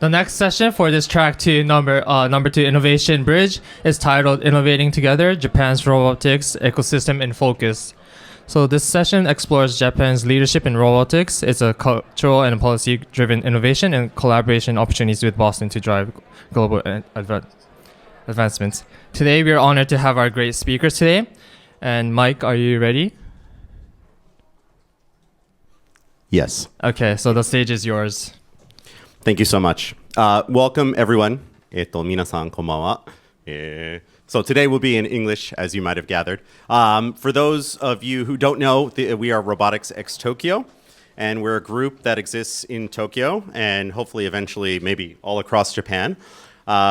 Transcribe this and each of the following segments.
The next session for this track two number two innovation bridge is titled Innovating Together, Japan's Robotics Ecosystem in Focus. So this session explores Japan's leadership in robotics. It's a cultural and policy-driven innovation and collaboration opportunities with Boston to drive global advancements. Today, we are honored to have our great speakers today. And Mike, are you ready? Yes. Okay, so the stage is yours. Thank you so much. Welcome, everyone. 皆さんこんばんは。So today will be in English, as you might have gathered. For those of you who don't know, we are Robotics X Tokyo, and we're a group that exists in Tokyo and hopefully eventually maybe all across Japan.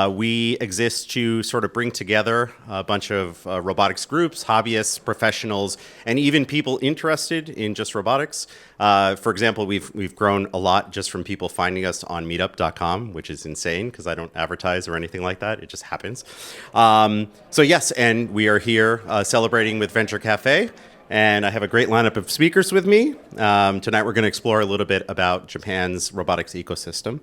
We exist to sort of bring together a bunch of robotics groups, hobbyists, professionals, and even people interested in just robotics. For example, we've grown a lot just from people finding us on Meetup.com, which is insane because I don't advertise or anything like that. It just happens. So yes, and we are here celebrating with Venture Café. And I have a great lineup of speakers with me. Tonight we're going to explore a little bit about Japan's robotics ecosystem.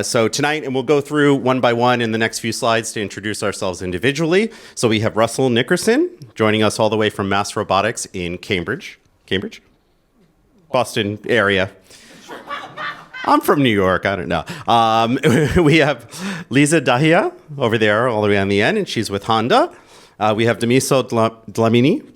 So tonight, and we'll go through one by one in the next few slides to introduce ourselves individually. So we have Russell Nickerson joining us all the way from Mass Robotics in Cambridge? Boston area. I'm from New York, I don't know. We have Lisa Dahia over there all the way on the end, and she's with Honda. We have Demiso Dlamini,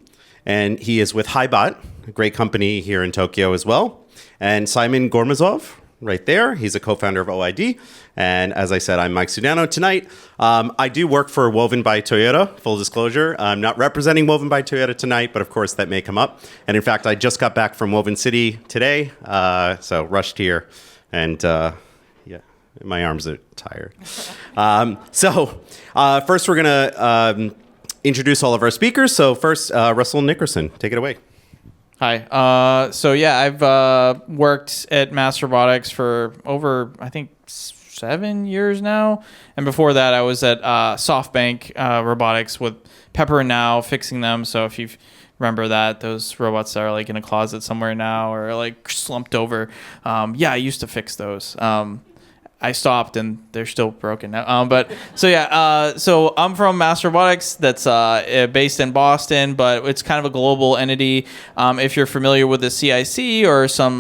and he is with Hybot, a great company here in Tokyo as well. And Simon Gormazov, right there. He's a co-founder of OID. And as I said, I'm Mike Sudano. Tonight, I do work for Woven by Toyota, full disclosure. I'm not representing Woven by Toyota tonight, but of course that may come up. And in fact, I just got back from Woven City today, so rushed here. And yeah, my arms are tired. First we're going to introduce all of our speakers. So first, Russell Nickerson, take it away. Hi. I've worked at Mass Robotics for over, I think, 7 years now. And before that, I was at SoftBank Robotics with Pepper and Now, fixing them. So if you remember that, those robots that are like in a closet somewhere now or like slumped over. I used to fix those. I stopped and they're still broken now. So I'm from Mass Robotics that's based in Boston, but it's kind of a global entity. If you're familiar with the CIC or some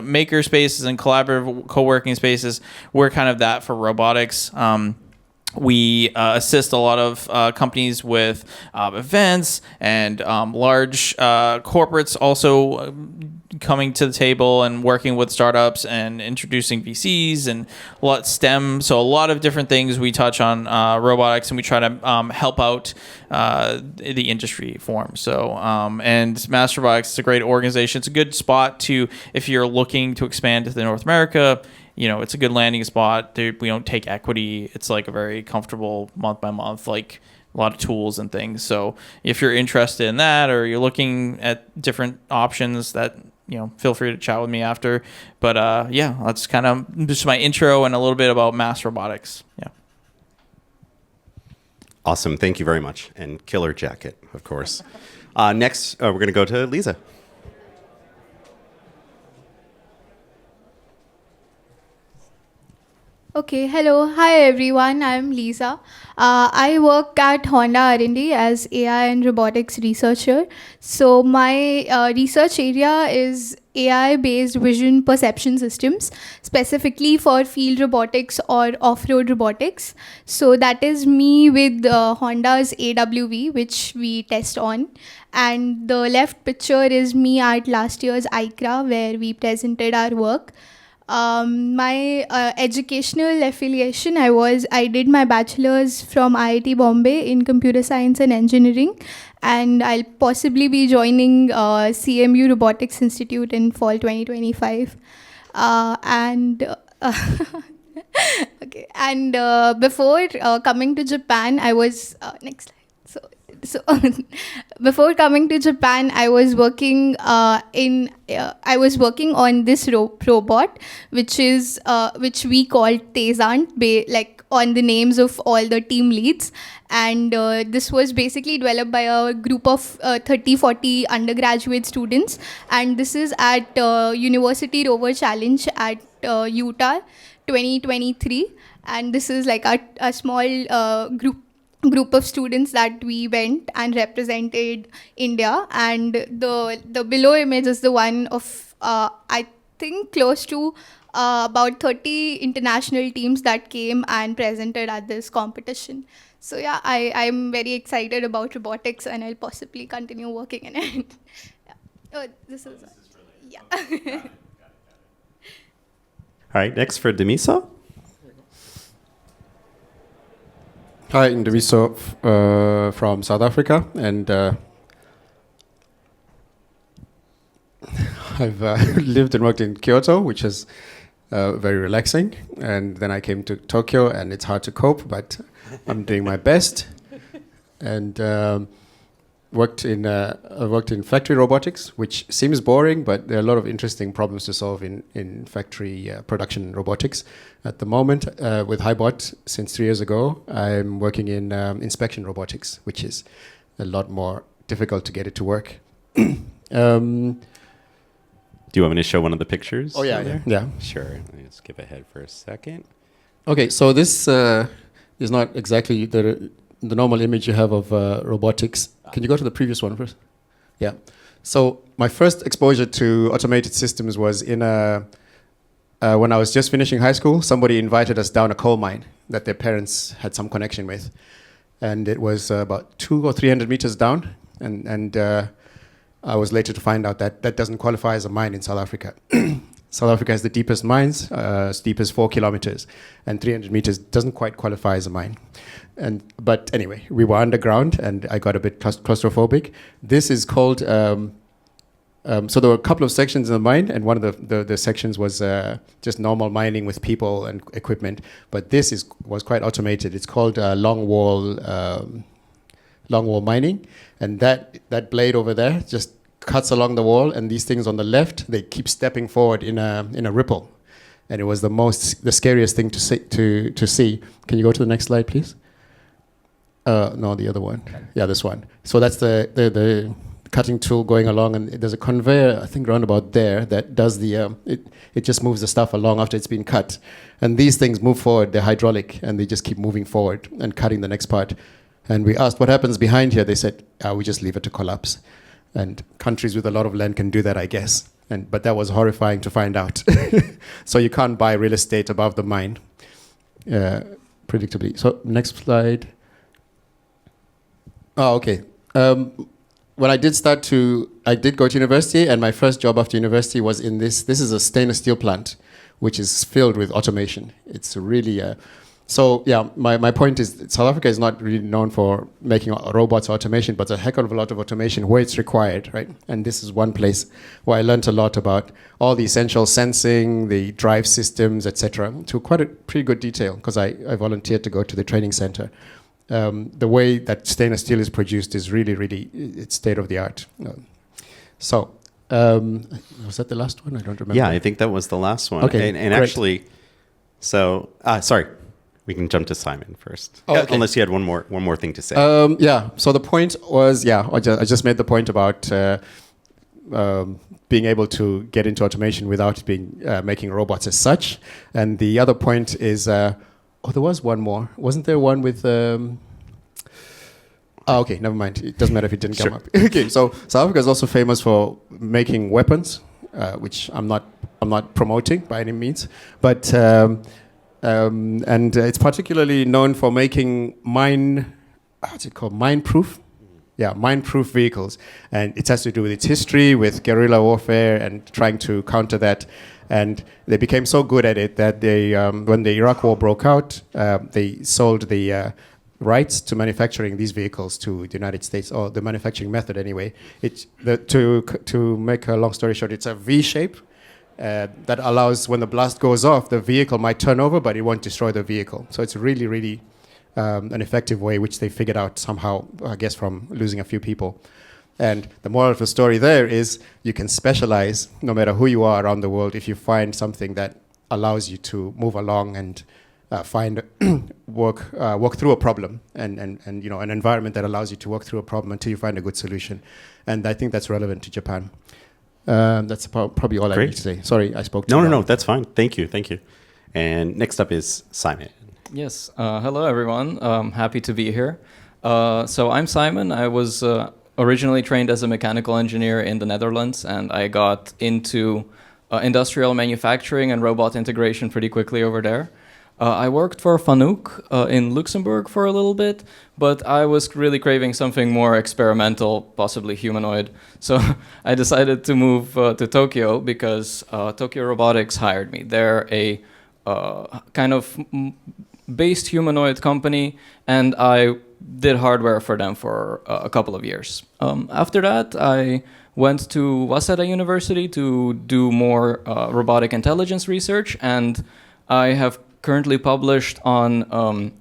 maker spaces and collaborative co-working spaces, we're kind of that for robotics. We assist a lot of companies with events and large corporates also coming to the table and working with startups and introducing VCs and a lot STEM. So a lot of different things we touch on robotics, and we try to help out the industry form. So and Mass Robotics is a great organization. It's a good spot to, if you're looking to expand to North America, it's a good landing spot. We don't take equity. It's like a very comfortable month by month, like a lot of tools and things. So if you're interested in that or you're looking at different options, that feel free to chat with me after. But that's kind of just my intro and a little bit about Mass Robotics. Yeah. Awesome. Thank you very much. And killer jacket, of course. Next, we're going to go to Lisa. Okay, hello. Hi, everyone. I'm Lisa. I work at Honda R&D as AI and robotics researcher. So my research area is AI-based vision perception systems, specifically for field robotics or off-road robotics. So that is me with Honda's AWV, which we test on. And the left picture is me at last year's ICRA, where we presented our work. My educational affiliation, I did my bachelor's from IIT Bombay in computer science and engineering, and I'll possibly be joining CMU Robotics Institute in fall 2025. Okay, and before coming to Japan, I was next slide. So before coming to Japan, I was working on this robot, which we call Tezant, like on the names of all the team leads. And this was basically developed by a group of 30-40 undergraduate students. And this is at University Rover Challenge at Utah 2023, and this is like a small group of students that we went and represented India. And the below image is the one of I think close to about 30 international teams that came and presented at this competition. So yeah, I'm very excited about robotics, and I'll possibly continue working in it. Yeah. Oh, this is yeah. All right, next for Demiso. Hi, Indoviso from South Africa, and I've lived and worked in Kyoto, which is very relaxing. And then I came to Tokyo, and it's hard to cope, but I'm doing my best. And worked in factory robotics, which seems boring, but there are a lot of interesting problems to solve in factory production robotics. At the moment, with HiBot, since 3 years ago, I'm working in inspection robotics, which is a lot more difficult to get it to work. Do you want me to show one of the pictures? Oh, yeah, yeah. Sure. Let me just skip ahead for a second. Okay, so this is not exactly the normal image you have of robotics. Can you go to the previous one first? Yeah. So my first exposure to automated systems was in when I was just finishing high school. Somebody invited us down a coal mine that their parents had some connection with, and it was about 200 or 300 meters down. And I was later to find out that that doesn't qualify as a mine in South Africa. South Africa has the deepest mines, as deep as 4 kilometers, and 300 meters doesn't quite qualify as a mine. But anyway, we were underground, and I got a bit claustrophobic. This is called, so there were a couple of sections in the mine, and one of the sections was just normal mining with people and equipment. But this was quite automated. It's called long wall mining, and that blade over there just cuts along the wall, and these things on the left, they keep stepping forward in a ripple, and it was the scariest thing to see. Can you go to the next slide, please? No, the other one. Yeah, this one. So that's the cutting tool going along, and there's a conveyor, I think, round about there that does it just moves the stuff along after it's been cut, and these things move forward. They're hydraulic, and they just keep moving forward and cutting the next part. And we asked what happens behind here. They said, we just leave it to collapse. And countries with a lot of land can do that, I guess. But that was horrifying to find out. So you can't buy real estate above the mine, predictably. So next slide. Oh, okay. When I did go to university, and my first job after university was in this. This is a stainless steel plant, which is filled with automation. It's really... So yeah, my point is South Africa is not really known for making robots or automation, but a heck of a lot of automation where it's required, right? And this is one place where I learned a lot about all the essential sensing, the drive systems, etc., to quite a pretty good detail, because I volunteered to go to the training center. The way that stainless steel is produced is really, really, it's state of the art. So was that the last one? I don't remember. Yeah, I think that was the last one. Okay, and actually, so sorry. We can jump to Simon first, okay. Unless you had one more thing to say. Yeah. So the point was, I just made the point about being able to get into automation without making robots as such. And the other point is, there was one more. Wasn't there one with? Okay, never mind. It doesn't matter if it didn't come up. Okay, so South Africa is also famous for making weapons, which I'm not promoting by any means, but. And it's particularly known for making mine-proof? Yeah, mine-proof vehicles. And it has to do with its history, with guerrilla warfare and trying to counter that. And they became so good at it that they, when the Iraq War broke out, they sold the rights to manufacturing these vehicles to the United States, or the manufacturing method anyway. To make a long story short, it's a V shape. That allows, when the blast goes off, the vehicle might turn over, but it won't destroy the vehicle. So it's really, really an effective way, which they figured out somehow, I guess, from losing a few people. And the moral of the story there is you can specialize, no matter who you are around the world, if you find something that allows you to move along and work through a problem, and an environment that allows you to work through a problem until you find a good solution. And I think that's relevant to Japan. That's probably all I Great. need to say. Sorry, I spoke too No, long. that's fine. Thank you. And next up is Simon. Yes. Hello, everyone. Happy to be here. So I'm Simon. I was originally trained as a mechanical engineer in the Netherlands, and I got into industrial manufacturing and robot integration pretty quickly over there. I worked for Fanuc in Luxembourg for a little bit, but I was really craving something more experimental, possibly humanoid. So I decided to move to Tokyo because Tokyo Robotics hired me. They're a kind of based humanoid company, and I did hardware for them for a couple of years. After that, I went to Waseda University to do more robotic intelligence research, and I have currently published on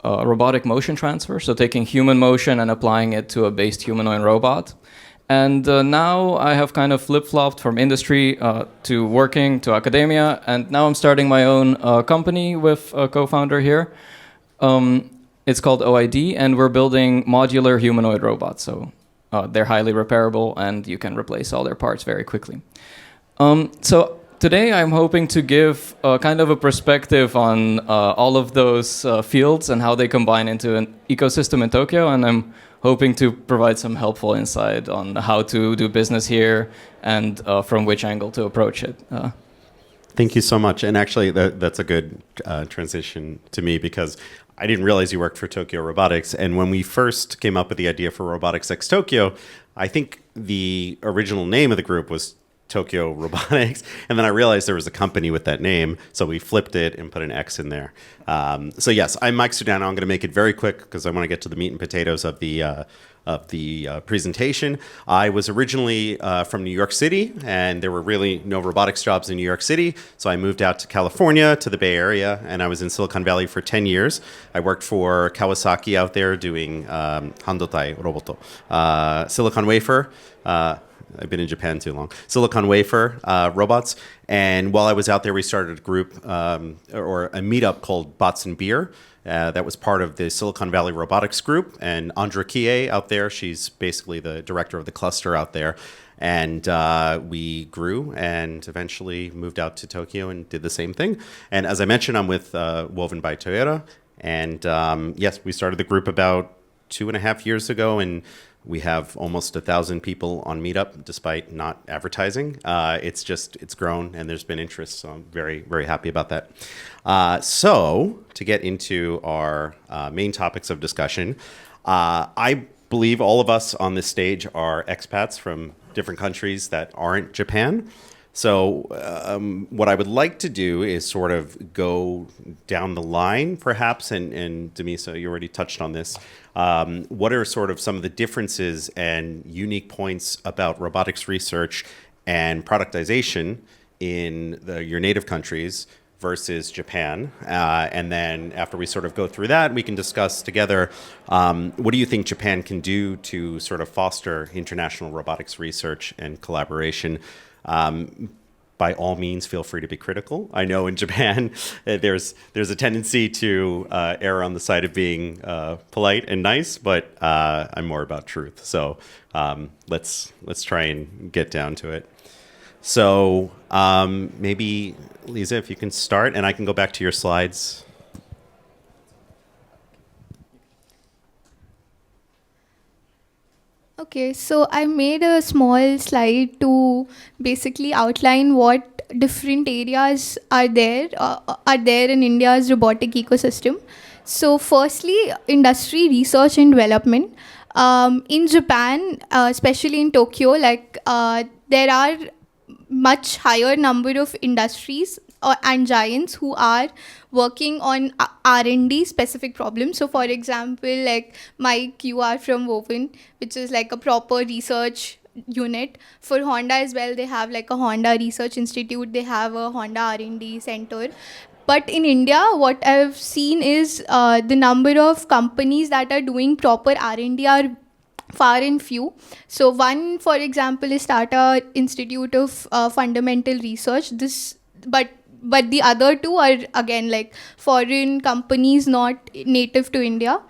robotic motion transfer, so taking human motion and applying it to a based humanoid robot. And now I have kind of flip-flopped from industry to working to academia, and now I'm starting my own company with a co-founder here. It's called OID, and we're building modular humanoid robots. So they're highly repairable, and you can replace all their parts very quickly. So today I'm hoping to give kind of a perspective on all of those fields and how they combine into an ecosystem in Tokyo, and I'm hoping to provide some helpful insight on how to do business here and from which angle to approach it. Thank you so much. And actually, that's a good transition to me because I didn't realize you worked for Tokyo Robotics. And when we first came up with the idea for Robotics X Tokyo, I think the original name of the group was Tokyo Robotics. And then I realized there was a company with that name. So we flipped it and put an X in there. So yes, I'm Mike Sudano. I'm going to make it very quick because I want to get to the meat and potatoes of the presentation. I was originally from New York City, and there were really no robotics jobs in New York City. So I moved out to California, to the Bay Area, and I was in Silicon Valley for 10 years. I worked for Kawasaki out there doing Handotai Roboto, Silicon Wafer. I've been in Japan too long. Silicon Wafer robots. And while I was out there, we started a group or a meetup called Bots and Beer. That was part of the Silicon Valley Robotics Group. And Andra Kie out there, she's basically the director of the cluster out there. And we grew and eventually moved out to Tokyo and did the same thing. And as I mentioned, I'm with Woven by Toyota. And yes, we started the group about 2.5 years ago. And we have almost 1,000 people on Meetup, despite not advertising. It's grown, and there's been interest, so I'm very, very happy about that. So to get into our main topics of discussion, I believe all of us on this stage are expats from different countries that aren't Japan. So what I would like to do is sort of go down the line, perhaps, and Demisa, you already touched on this. What are sort of some of the differences and unique points about robotics research and productization in your native countries versus Japan? And then after we sort of go through that, we can discuss together, what do you think Japan can do to sort of foster international robotics research and collaboration? By all means, feel free to be critical. I know in Japan, there's a tendency to err on the side of being polite and nice, but I'm more about truth. So let's try and get down to it. So maybe, Lisa, if you can start, and I can go back to your slides. Okay, so I made a small slide to basically outline what different areas are there in India's robotic ecosystem. So firstly, industry research and development. In Japan, especially in Tokyo, there are much higher number of industries and giants who are working on R&D specific problems. So for example, like Mike, you are from Woven, which is like a proper research unit. For Honda as well, they have like a Honda Research Institute, they have a Honda R&D center. But in India, what I've seen is the number of companies that are doing proper R&D are far and few. So one, for example, is Tata Institute of Fundamental Research. But the other two are again like foreign companies, not native to India.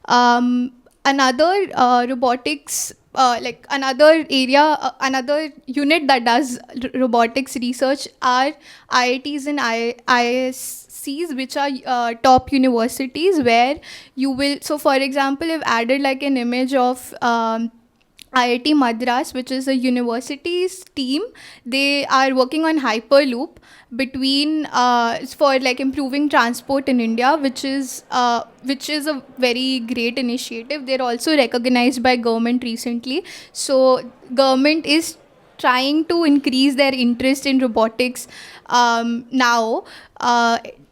Another robotics like another area, another unit that does robotics research are IITs and ISCs, which are top universities where you will. So, for example, I've added like an image of IIT Madras, which is a university's team. They are working on Hyperloop between for like improving transport in India, which is a very great initiative. They're also recognized by government recently. So government is trying to increase their interest in robotics now.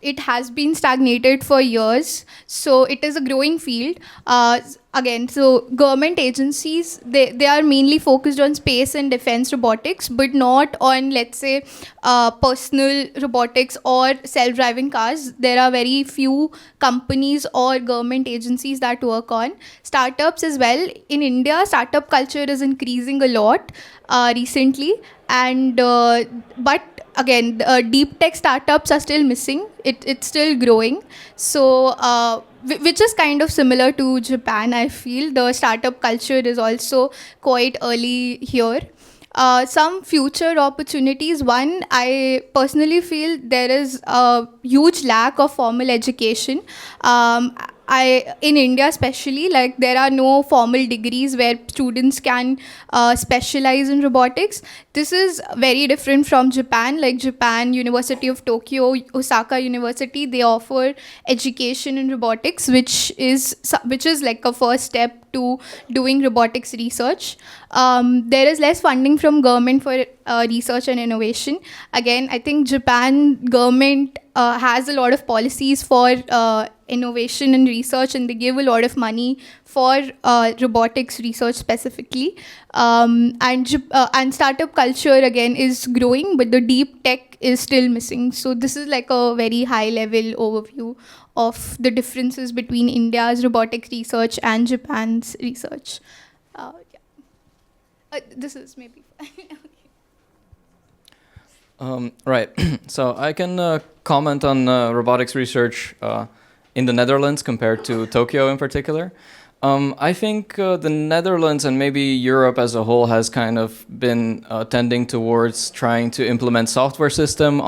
It has been stagnated for years, so it is a growing field. Again, so government agencies, they are mainly focused on space and defense robotics, but not on, let's say, personal robotics or self-driving cars. There are very few companies or government agencies that work on startups as well. In India, startup culture is increasing a lot recently, and but again, deep tech startups are still missing. It's still growing. So, which is kind of similar to Japan, I feel. The startup culture is also quite early here. Some future opportunities. One, I personally feel there is a huge lack of formal education. In India especially, like there are no formal degrees where students can specialize in robotics. This is very different from Japan. Like Japan, University of Tokyo, Osaka University, they offer education in robotics, which is like a first step to doing robotics research. There is less funding from government for research and innovation. Again, I think Japan government has a lot of policies for innovation and research, and they give a lot of money for robotics research specifically. And startup culture again is growing, but the deep tech is still missing. So this is like a very high level overview of the differences between India's robotics research and Japan's research. This is maybe Right. So I can comment on robotics research in the Netherlands compared to Tokyo in particular. I think the Netherlands and maybe Europe as a whole has kind of been tending towards trying to implement software systems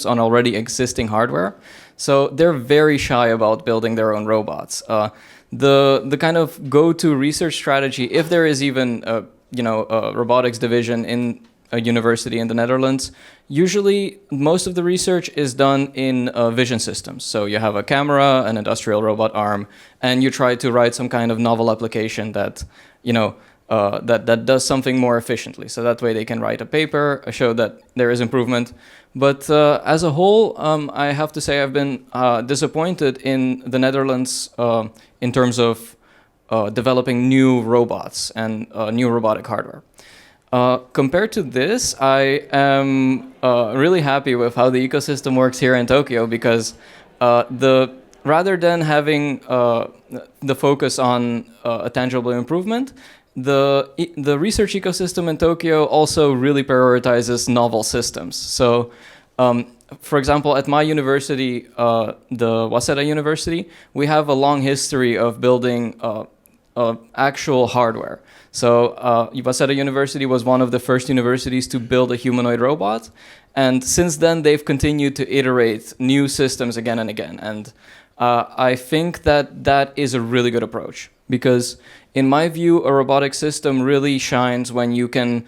on already existing hardware. So they're very shy about building their own robots. The kind of go-to research strategy, if there is even a robotics division in a university in the Netherlands, usually most of the research is done in vision systems. So you have a camera, an industrial robot arm, and you try to write some kind of novel application that that does something more efficiently. So that way they can write a paper, show that there is improvement. But as a whole, I have to say I've been disappointed in the Netherlands in terms of developing new robots and new robotic hardware. Compared to this, I am really happy with how the ecosystem works here in Tokyo, because rather than having the focus on a tangible improvement, the research ecosystem in Tokyo also really prioritizes novel systems. So, for example, at my university, the Waseda University, we have a long history of building actual hardware. So Waseda University was one of the first universities to build a humanoid robot. And since then, they've continued to iterate new systems again and again. And I think that is a really good approach, because in my view, a robotic system really shines when you can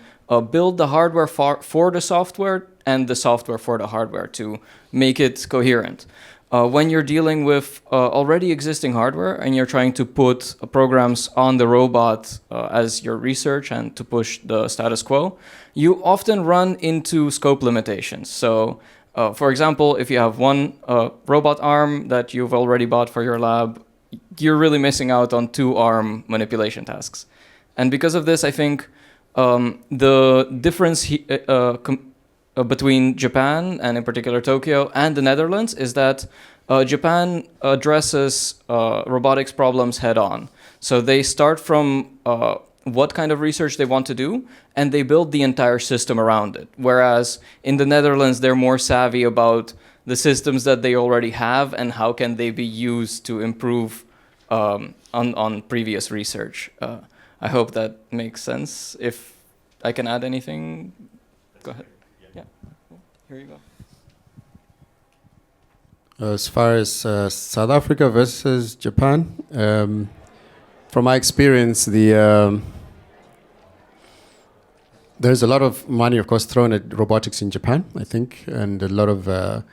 build the hardware for the software and the software for the hardware to make it coherent. When you're dealing with already existing hardware and you're trying to put programs on the robot as your research and to push the status quo, you often run into scope limitations. So, for example, if you have one robot arm that you've already bought for your lab, you're really missing out on 2 arm manipulation tasks. And because of this, I think the difference between Japan, and in particular Tokyo, and the Netherlands is that Japan addresses robotics problems head on. So they start from what kind of research they want to do, and they build the entire system around it. Whereas in the Netherlands, they're more savvy about the systems that they already have and how can they be used to improve on previous research. I hope that makes sense. If I can add anything, go ahead. Yeah, here you go. As far as South Africa versus Japan, from my experience, there's a lot of money, of course, thrown at robotics in Japan, I think, and a lot of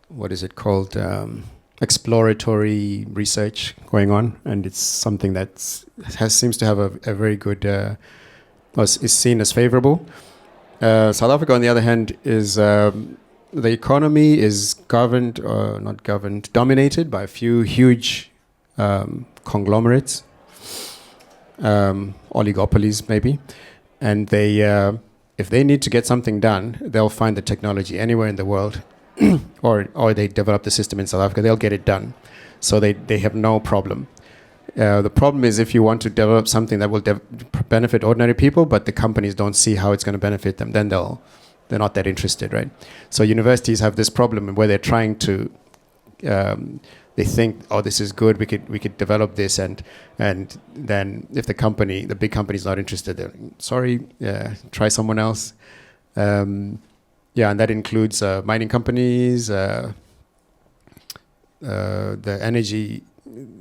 what is it called, exploratory research going on, and it's something that seems to have a very good, is seen as favorable. South Africa, on the other hand, is the economy is dominated by a few huge conglomerates, oligopolies maybe, and they, if they need to get something done, they'll find the technology anywhere in the world, or they develop the system in South Africa, they'll get it done. So they have no problem. The problem is if you want to develop something that will benefit ordinary people, but the companies don't see how it's going to benefit them, then they're not that interested, right? So universities have this problem where they're trying to, they think, oh, this is good, we could develop this, and then if the big company's not interested, they're sorry, try someone else. And that includes mining companies, the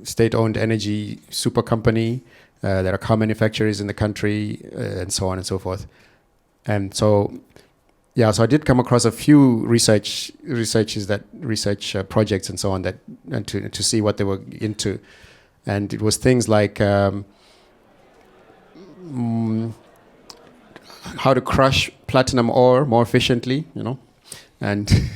state-owned energy super company, there are car manufacturers in the country, and so on and so forth. And so, so I did come across a few research projects and so on and to see what they were into, and it was things like how to crush platinum ore more efficiently, and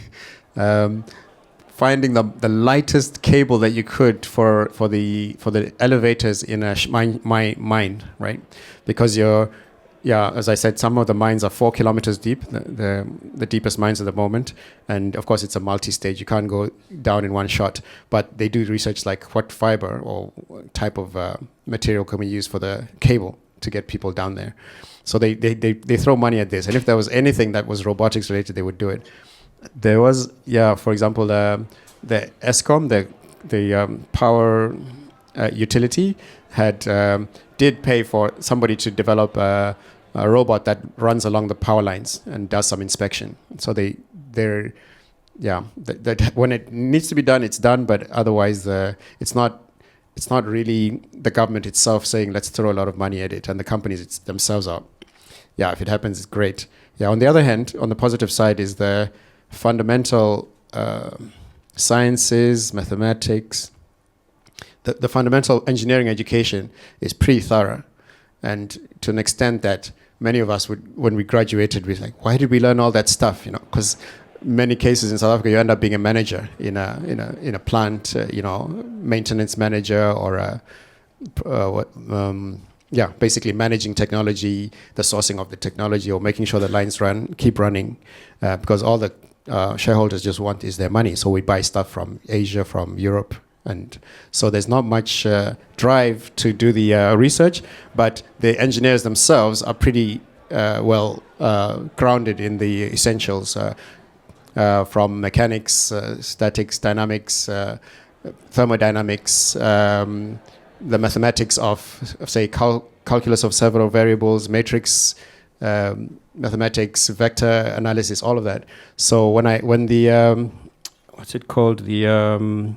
finding the lightest cable that you could for the elevators in a mine, right? Because as I said, some of the mines are 4 kilometers deep, the deepest mines at the moment. And of course, it's a multi-stage. You can't go down in one shot. But they do research like what fiber or type of material can we use for the cable to get people down there. So they throw money at this. And if there was anything that was robotics related, they would do it. There was, for example, the Eskom, the power utility did pay for somebody to develop a robot that runs along the power lines and does some inspection. So that when it needs to be done, it's done. But otherwise, it's not really the government itself saying let's throw a lot of money at it, and the companies themselves are. If it happens, it's great. On the other hand, on the positive side is the fundamental sciences, mathematics. The fundamental engineering education is pretty thorough, and to an extent that many of us would, when we graduated, we're like, why did we learn all that stuff? Because many cases in South Africa, you end up being a manager in a plant, maintenance manager or basically managing technology, the sourcing of the technology, or making sure the lines keep running, because all the shareholders just want is their money. So we buy stuff from Asia, from Europe. And so there's not much drive to do the research, but the engineers themselves are pretty well grounded in the essentials from mechanics, statics, dynamics, thermodynamics, the mathematics of say, calculus of several variables, matrix mathematics, vector analysis, all of that. So when the what's it called, the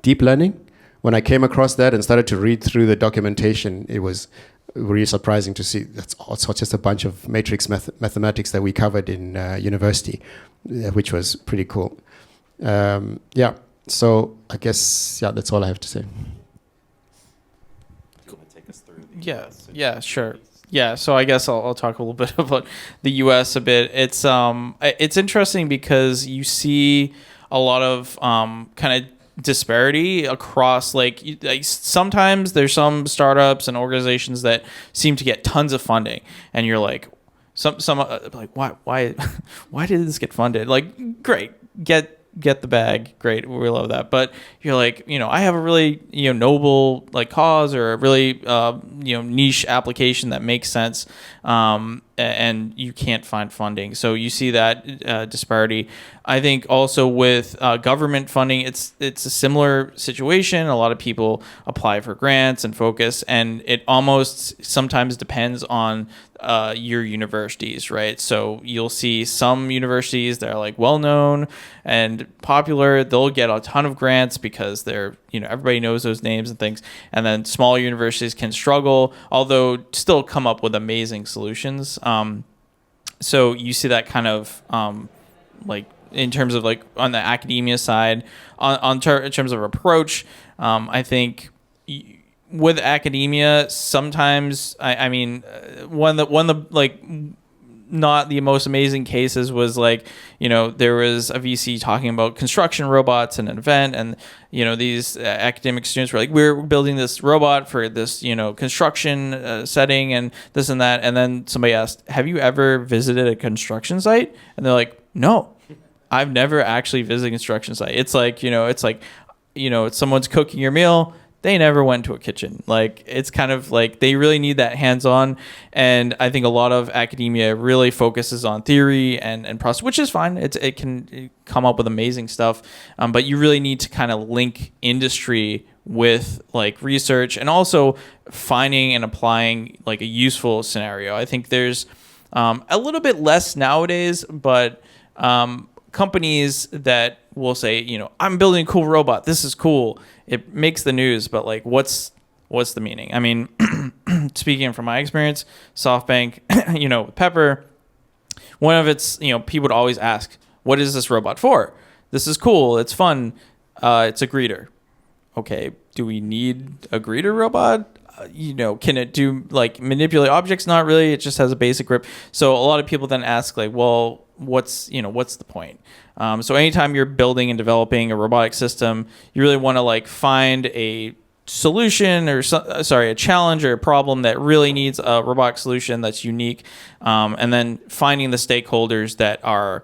deep learning, when I came across that and started to read through the documentation, it was really surprising to see that's also just a bunch of matrix mathematics that we covered in university, which was pretty cool. So I guess that's all I have to say. Yeah, sure. Yeah, so I guess I'll talk a little bit about the U.S. a bit. It's interesting because you see a lot of kind of disparity across like sometimes there's some startups and organizations that seem to get tons of funding, and you're like some like why did this get funded? Like, great, get the bag, great, we love that. But you're like, I have a really noble like cause or a really niche application that makes sense, and and you can't find funding. So you see that disparity. I think also with government funding, it's a similar situation. A lot of people apply for grants and focus, and it almost sometimes depends on your universities, right? So you'll see some universities that are like well known and popular. They'll get a ton of grants because they're, everybody knows those names and things. And then smaller universities can struggle, although still come up with amazing solutions. So you see that kind of like in terms of like on the academia side, in terms of approach, I think. With academia, sometimes I mean, one of the like not the most amazing cases was like, there was a VC talking about construction robots in an event, and these academic students were like, we're building this robot for this construction setting and this and that, and then somebody asked, have you ever visited a construction site? And they're like, no, I've never actually visited a construction site. It's like it's someone's cooking your meal. They never went to a kitchen. Like, it's kind of like they really need that hands-on. And I think a lot of academia really focuses on theory and process, which is fine. It can come up with amazing stuff. But you really need to kind of link industry with like research and also finding and applying like a useful scenario. I think there's a little bit less nowadays, but companies that will say, I'm building a cool robot. This is cool. It makes the news, but like, what's the meaning? I mean, speaking from my experience, SoftBank, Pepper, one of its, people would always ask, what is this robot for? This is cool. It's fun. It's a greeter. Okay. Do we need a greeter robot? Can it do like manipulate objects? Not really. It just has a basic grip. So a lot of people then ask like, well, what's the point? So anytime you're building and developing a robotic system, you really want to like find a solution or a challenge or a problem that really needs a robotic solution that's unique. And then finding the stakeholders that are,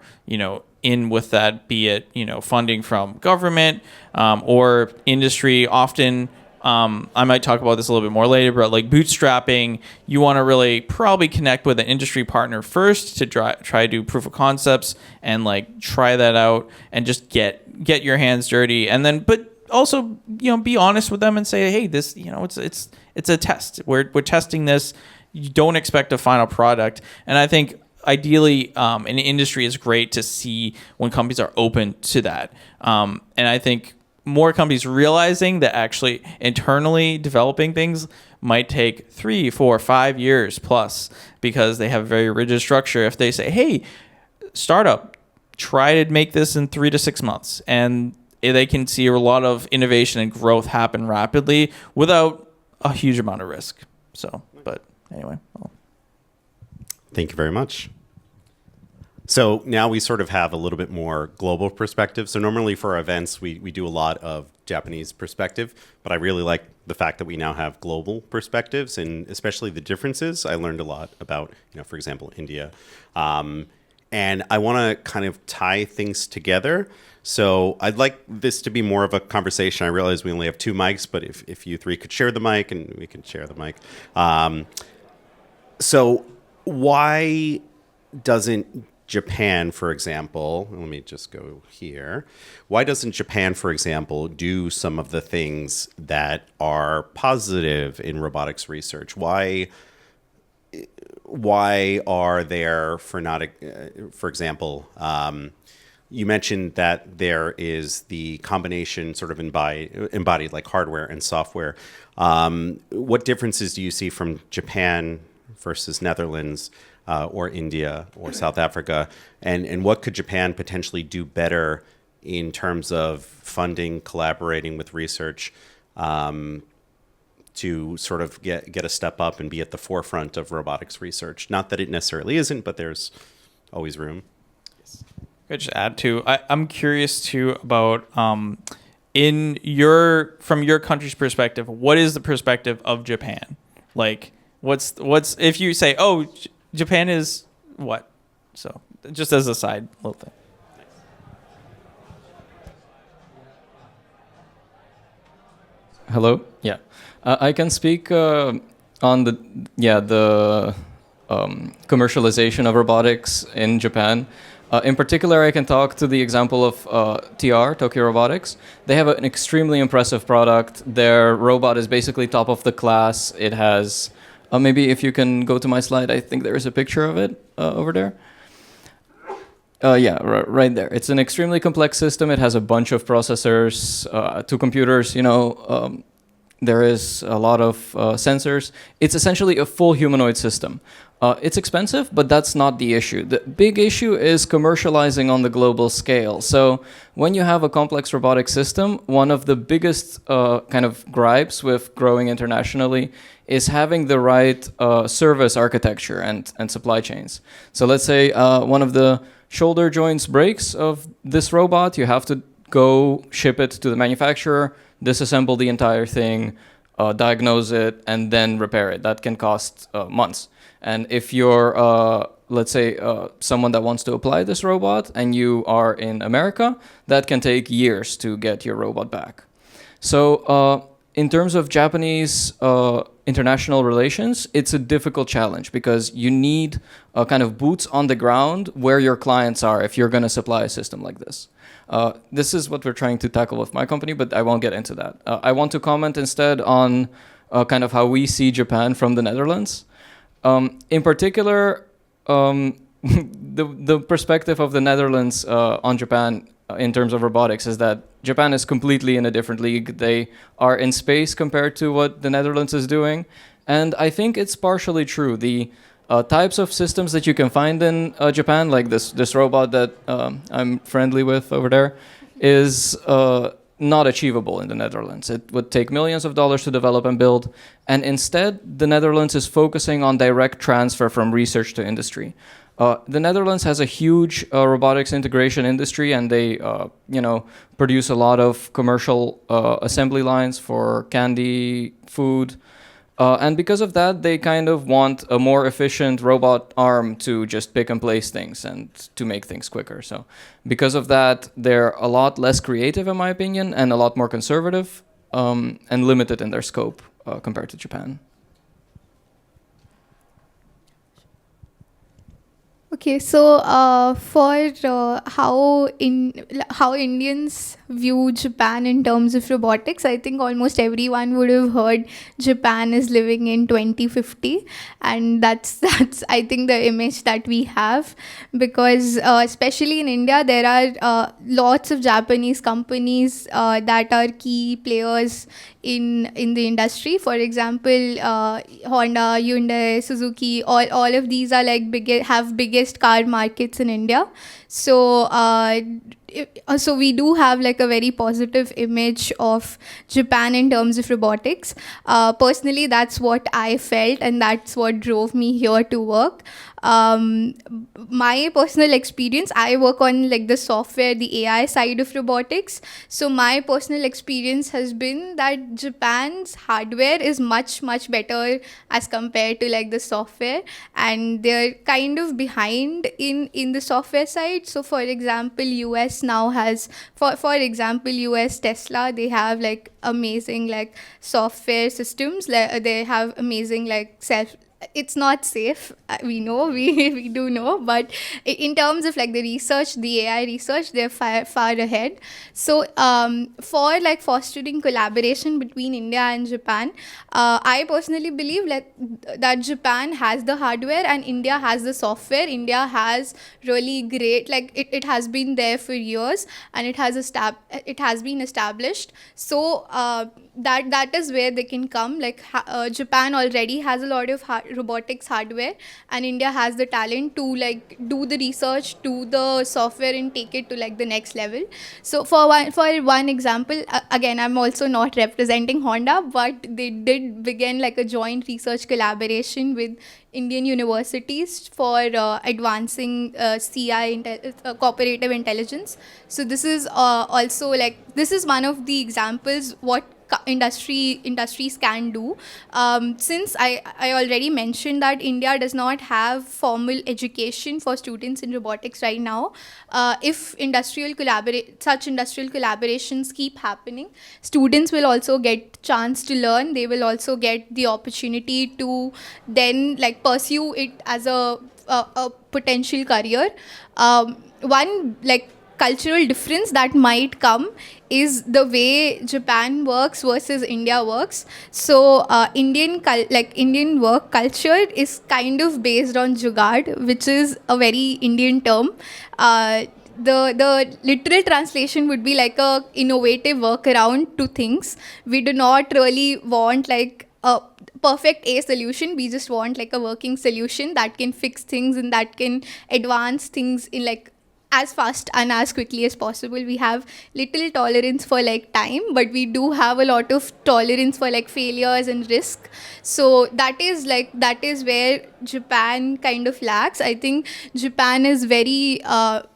in with that, be it, funding from government or industry. Often, I might talk about this a little bit more later, but like bootstrapping, you want to really probably connect with an industry partner first to try to do proof of concepts and like try that out and just get your hands dirty. And then, but also, be honest with them and say, hey, this, it's a test. We're testing this. You don't expect a final product. And I think ideally, an industry is great to see when companies are open to that. And I think more companies realizing that actually internally developing things might take 3, 4, 5 years plus because they have a very rigid structure. If they say, hey, startup, try to make this in 3 to 6 months, and they can see a lot of innovation and growth happen rapidly without a huge amount of risk. So, but anyway. Thank you very much. So now we sort of have a little bit more global perspective. So normally for our events, we do a lot of Japanese perspective, but I really like the fact that we now have global perspectives and especially the differences. I learned a lot about, for example, India. And I want to kind of tie things together. So I'd like this to be more of a conversation. I realize we only have 2 mics, but if you 3 could share the mic and we can share the mic. So why doesn't Japan, for example, let me just go here. Why doesn't Japan, for example, do some of the things that are positive in robotics research? Why are there, for example, you mentioned that there is the combination sort of embodied like hardware and software. What differences do you see from Japan versus Netherlands? Or India or South Africa, and what could Japan potentially do better in terms of funding, collaborating with research to sort of get a step up and be at the forefront of robotics research? Not that it necessarily isn't, but there's always room. Yes. Could just add to, I'm curious too about from your country's perspective, what is the perspective of Japan? Like, what's if you say, oh, Japan is what? So just as a side little thing. Hello. Yeah, I can speak on the commercialization of robotics in Japan. In particular, I can talk to the example of TR, Tokyo Robotics. They have an extremely impressive product. Their robot is basically top of the class. It has, maybe if you can go to my slide, I think there is a picture of it over there. Yeah, right there. It's an extremely complex system. It has a bunch of processors, two computers, there is a lot of sensors. It's essentially a full humanoid system. It's expensive, but that's not the issue. The big issue is commercializing on the global scale. So when you have a complex robotic system, one of the biggest kind of gripes with growing internationally is having the right service architecture and supply chains. So let's say one of the shoulder joints breaks of this robot, you have to go ship it to the manufacturer, disassemble the entire thing, diagnose it, and then repair it. That can cost months. And if you're, let's say, someone that wants to apply this robot and you are in America, that can take years to get your robot back. So in terms of Japanese international relations, it's a difficult challenge because you need kind of boots on the ground where your clients are if you're going to supply a system like this. This is what we're trying to tackle with my company, but I won't get into that. I want to comment instead on kind of how we see Japan from the Netherlands. In particular, the perspective of the Netherlands on Japan in terms of robotics is that Japan is completely in a different league. They are in space compared to what the Netherlands is doing. And I think it's partially true. The types of systems that you can find in Japan, like this robot that I'm friendly with over there, is not achievable in the Netherlands. It would take millions of dollars to develop and build. And instead, the Netherlands is focusing on direct transfer from research to industry. The Netherlands has a huge robotics integration industry, and they, produce a lot of commercial assembly lines for candy, food, and because of that, they kind of want a more efficient robot arm to just pick and place things and to make things quicker. So, because of that, they're a lot less creative, in my opinion, and a lot more conservative and limited in their scope compared to Japan. Okay, so for how Indians view Japan in terms of robotics, I think almost everyone would have heard Japan is living in 2050, and that's I think the image that we have, because especially in India there are lots of Japanese companies that are key players in the industry. For example, Honda, Hyundai, Suzuki, all of these are like have biggest car markets in India. So so we do have like a very positive image of Japan in terms of robotics. Personally, that's what I felt, and that's what drove me here to work. My personal experience, I work on like the software, the AI side of robotics. So my personal experience has been that Japan's hardware is much better as compared to like the software, and they're kind of behind in the software side. So for example, US now has, for example, US Tesla, they have like amazing like software systems. They have amazing like it's not safe, we know, we do know, but in terms of like the research, the AI research, they're far ahead. So for like fostering collaboration between India and Japan, I personally believe that Japan has the hardware and India has the software. India has really great, like it has been there for years, and it has been established. So that is where they can come. Like Japan already has a lot of robotics hardware, and India has the talent to like do the research, do the software, and take it to like the next level. So for one example, again, I'm also not representing Honda, but they did begin like a joint research collaboration with Indian universities for advancing cooperative intelligence. So this is also like, this is one of the examples what industries can do. Since I already mentioned that India does not have formal education for students in robotics right now, if such industrial collaborations keep happening, students will also get chance to learn. They will also get the opportunity to then like pursue it as a potential career. One like cultural difference that might come is the way Japan works versus India works. So Indian work culture is kind of based on jugaad, which is a very Indian term. The literal translation would be like a innovative workaround to things. We do not really want like a perfect A solution. We just want like a working solution that can fix things and that can advance things in like as fast and as quickly as possible. We have little tolerance for like time, but we do have a lot of tolerance for like failures and risk. So that is where Japan kind of lacks. I think Japan is very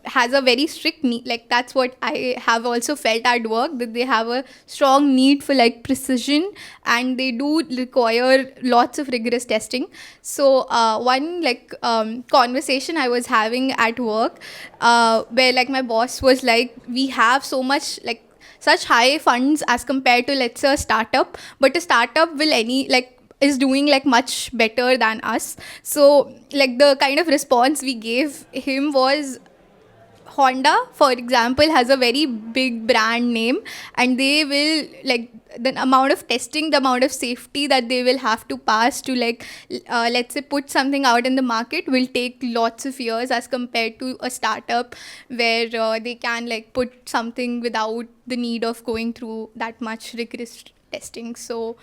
has a very strict need. Like that's what I have also felt at work, that they have a strong need for like precision, and they do require lots of rigorous testing. So one conversation I was having at work, where like my boss was like, we have so much like such high funds as compared to let's say a startup, but a startup is doing like much better than us. So like the kind of response we gave him was, Honda, for example, has a very big brand name, and they will like the amount of testing, the amount of safety that they will have to pass to like let's say put something out in the market will take lots of years as compared to a startup where they can like put something without the need of going through that much rigorous testing. So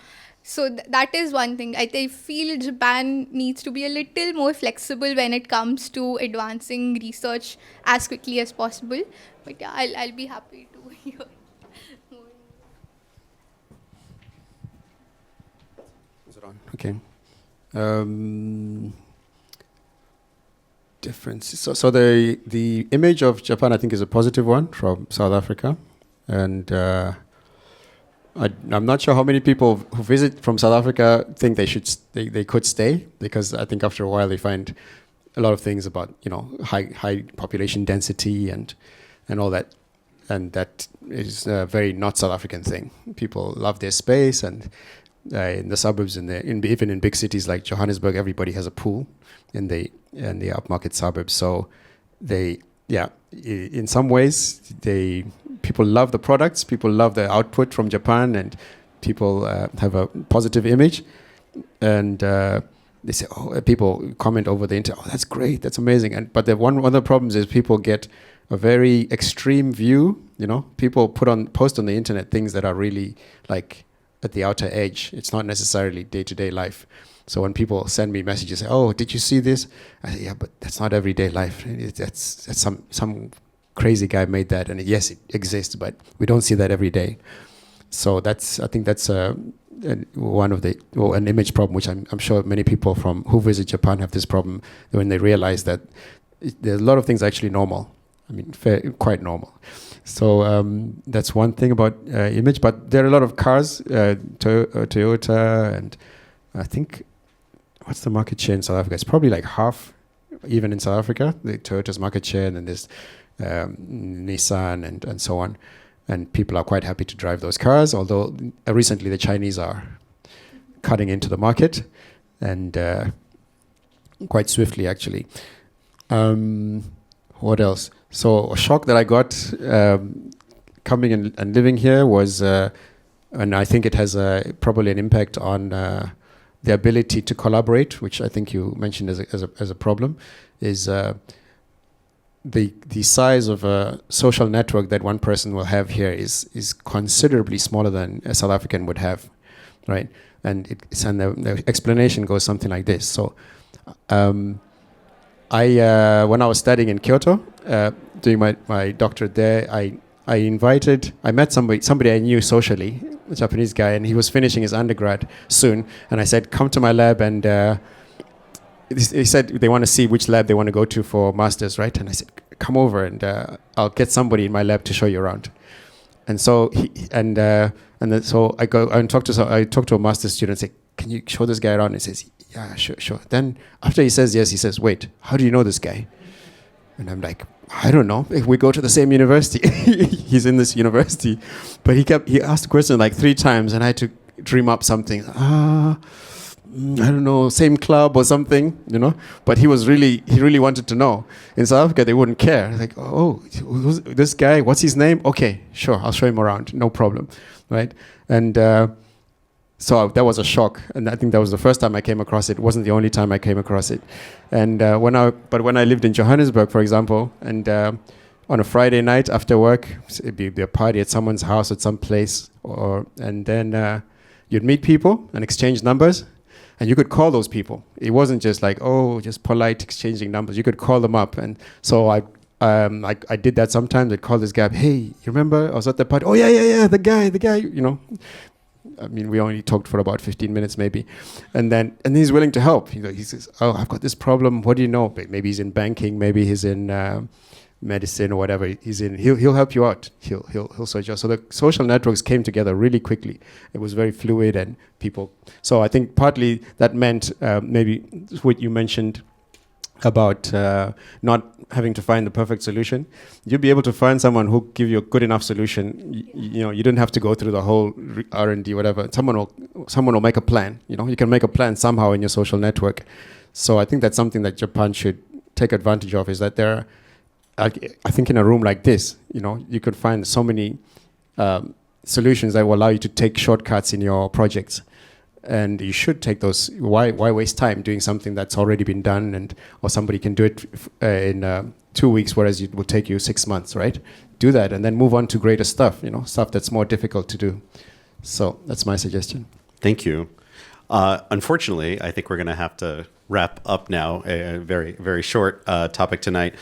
that is one thing. I feel Japan needs to be a little more flexible when it comes to advancing research as quickly as possible. But yeah, I'll be happy to hear more. Is it on? Okay. Difference. So the image of Japan, I think, is a positive one from South Africa, and I'm not sure how many people who visit from South Africa think they could stay, because I think after a while they find a lot of things about high population density and all that, and that is a very not South African thing. People love their space, and in the suburbs even in big cities like Johannesburg, everybody has a pool in the upmarket suburbs. So in some ways people love the products, people love the output from Japan, and people have a positive image, and they say, people comment over the internet, that's great, that's amazing. But the one of the problems is people get a very extreme view. People post on the internet things that are really like at the outer edge. It's not necessarily day-to-day life. So when people send me messages, say, did you see this? I say, yeah, but that's not everyday life. That's some crazy guy made that, and yes, it exists, but we don't see that every day. So I think that's one of an image problem, which I'm sure many people who visit Japan have this problem when they realize that there's a lot of things actually normal. I mean, quite normal. So that's one thing about image. But there are a lot of cars, Toyota, and I think, what's the market share in South Africa? It's probably like half, even in South Africa, the Toyota's market share, and then there's Nissan and so on. And people are quite happy to drive those cars, although recently the Chinese are cutting into the market, and quite swiftly, actually. What else? So a shock that I got coming and living here was, and I think it has probably an impact on the ability to collaborate, which I think you mentioned as a problem, is the size of a social network that one person will have here is considerably smaller than a South African would have, right? And the explanation goes something like this. So, when I was studying in Kyoto, doing my doctorate there, I met somebody I knew socially, a Japanese guy, and he was finishing his undergrad soon. And I said, come to my lab, and he said they want to see which lab they want to go to for masters, right? And I said, come over, and I'll get somebody in my lab to show you around. And so so I go and talk to a master's student and say, can you show this guy around? He says, yeah, sure. Then after he says yes, he says, wait, how do you know this guy? And I'm like, I don't know. We go to the same university. He's in this university. But he asked the question like 3 times, and I had to dream up something. I don't know, same club or something, you know. But he really wanted to know. In South Africa, they wouldn't care. Like, oh, who's this guy? What's his name? Okay, sure, I'll show him around. No problem, right? And so that was a shock, and I think that was the first time I came across it. It wasn't the only time I came across it. And when I lived in Johannesburg, for example, and on a Friday night after work, it'd be a party at someone's house at some place, and then you'd meet people and exchange numbers, and you could call those people. It wasn't just like, just polite exchanging numbers. You could call them up, and so I did that sometimes. I'd call this guy, hey, you remember I was at the party? Oh yeah, the guy, you know. I mean, we only talked for about 15 minutes maybe. And then he's willing to help. He says, oh, I've got this problem. What do you know? Maybe he's in banking. Maybe he's in medicine or whatever he's in. He'll help you out. He'll search you out. So the social networks came together really quickly. It was very fluid and people. So I think partly that meant maybe what you mentioned about not having to find the perfect solution. You'll be able to find someone who give you a good enough solution. You know, you don't have to go through the whole R&D, whatever. Someone will make a plan. You know, you can make a plan somehow in your social network. So I think that's something that Japan should take advantage of. Is that there? I think in a room like this, you know, you could find so many solutions that will allow you to take shortcuts in your projects. And you should take those. Why waste time doing something that's already been done, or somebody can do it in 2 weeks, whereas it will take you 6 months, right? Do that, and then move on to greater stuff. You know, stuff that's more difficult to do. So that's my suggestion. Thank you. Unfortunately, I think we're going to have to wrap up now. A very, very short topic tonight.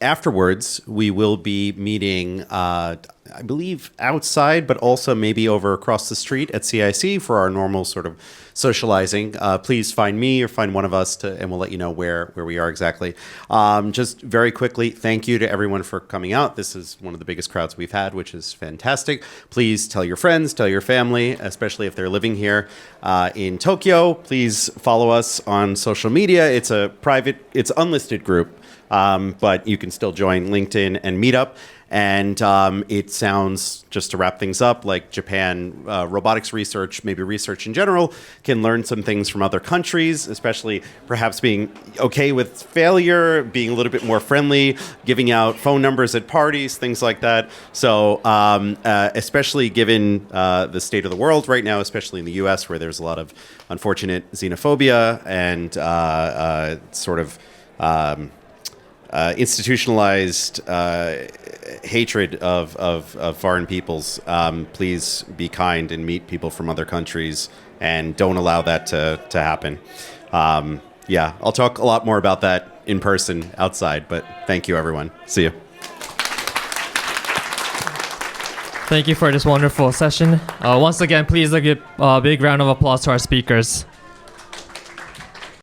Afterwards, we will be meeting, I believe, outside, but also maybe over across the street at CIC for our normal sort of socializing. Please find me or find one of us, and we'll let you know where we are exactly. Just very quickly, thank you to everyone for coming out. This is one of the biggest crowds we've had, which is fantastic. Please tell your friends, tell your family, especially if they're living here in Tokyo. Please follow us on social media. It's unlisted group. But you can still join LinkedIn and Meetup. And it sounds, just to wrap things up, like Japan robotics research, maybe research in general, can learn some things from other countries, especially perhaps being okay with failure, being a little bit more friendly, giving out phone numbers at parties, things like that. So especially given the state of the world right now, especially in the US, where there's a lot of unfortunate xenophobia and sort of institutionalized hatred of foreign peoples. Please be kind and meet people from other countries and don't allow that to happen. I'll talk a lot more about that in person outside, but thank you, everyone. See you. Thank you for this wonderful session. Once again, please give a big round of applause to our speakers.